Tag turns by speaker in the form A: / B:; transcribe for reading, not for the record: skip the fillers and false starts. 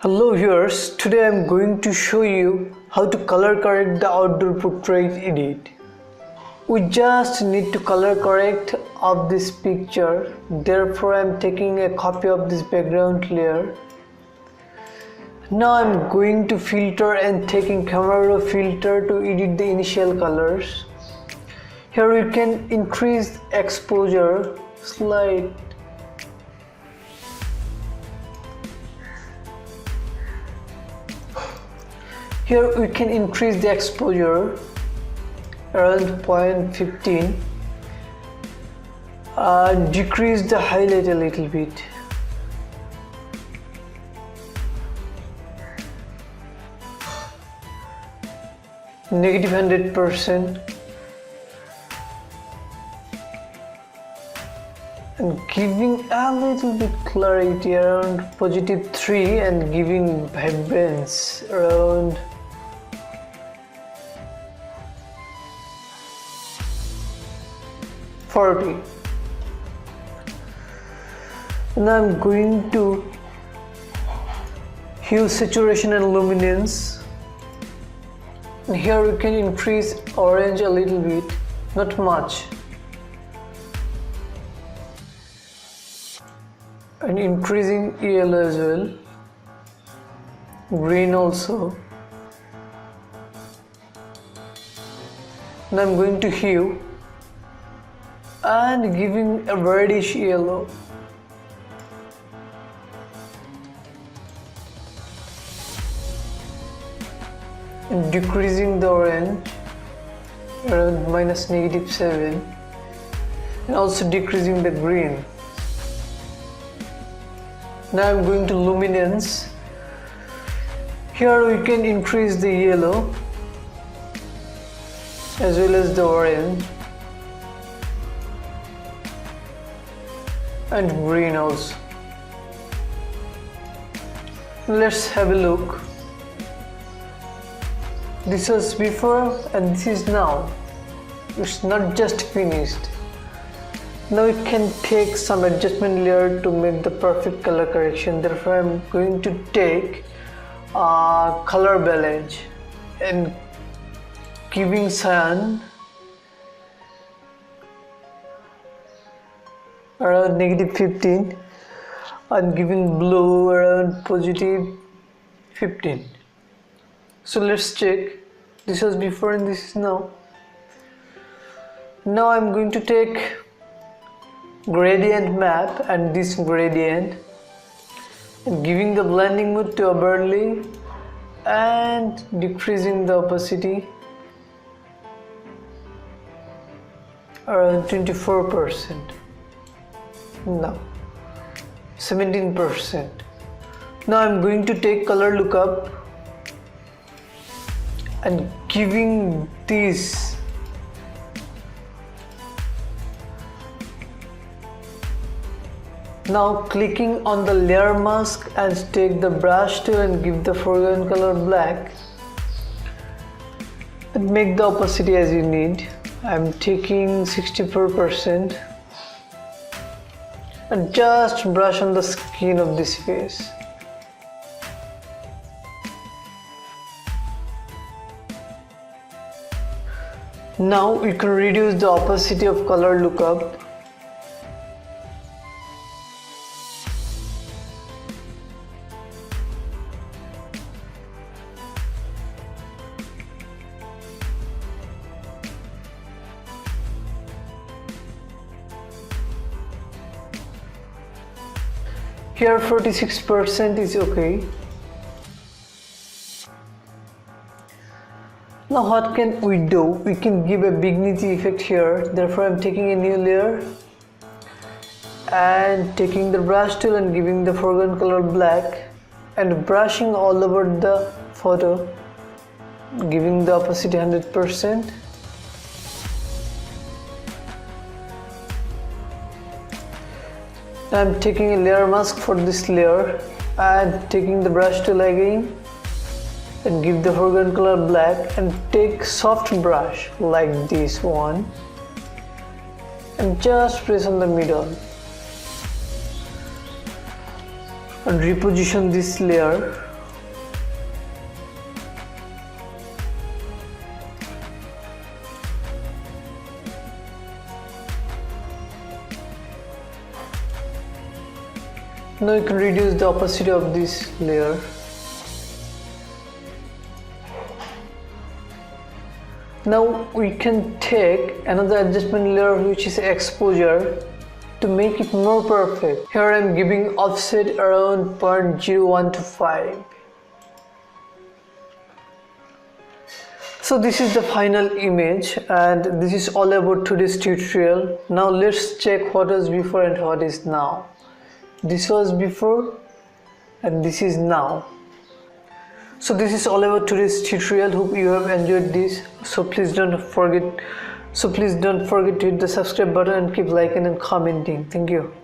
A: Hello viewers, today I am going to show you how to color correct the outdoor portrait edit. We just need to color correct of this picture, therefore I am taking a copy of this background layer. Now I am going to filter and taking camera raw filter to edit the initial colors. Here we can increase exposure slight. Here we can increase the exposure around 0.15 and decrease the highlight a little bit. Negative 100% and giving a little bit clarity around positive 3 and giving vibrance around 40. Now I'm going to hue, saturation and luminance. And here we can increase orange a little bit, not much. And increasing yellow as well. Green also. Now I'm going to hue and giving a reddish yellow. And decreasing the orange around minus negative 7 and also decreasing the green. Now I'm going to luminance. Here we can increase the yellow as well as the orange and green also. Let's have a look. This was before and this is now. It's not just finished. Now we can take some adjustment layer to make the perfect color correction. Therefore I'm going to take color balance and giving cyan around negative 15 and giving blue around positive 15. So let's check. This was before and this is now. Now I'm going to take gradient map and this gradient and giving the blending mode to overlay and decreasing the opacity around 24%. Now 17%. Now I'm going to take color lookup and giving this now clicking on the layer mask and take the brush tool and give the foreground color black and make the opacity as you need. I'm taking 64% and just brush on the skin of this face. Now we can reduce the opacity of color lookup. Here 46% is okay. Now what can we do? We can give a vignette effect here. Therefore I'm taking a new layer and taking the brush tool and giving the foreground color black and brushing all over the photo, giving the opacity 100%. I'm taking a layer mask for this layer and taking the brush tool again and give the foreground color black and take soft brush like this one and just press on the middle and reposition this layer Now you can reduce the opacity of this layer. Now we can take another adjustment layer, which is exposure, to make it more perfect. Here I am giving offset around 0.0125. So this is the final image, and this is all about today's tutorial. Now let's check what was before and what is now. This was before and this is now. So this is all about today's tutorial. Hope you have enjoyed this. So please don't forget to hit the subscribe button and keep liking and commenting. Thank you.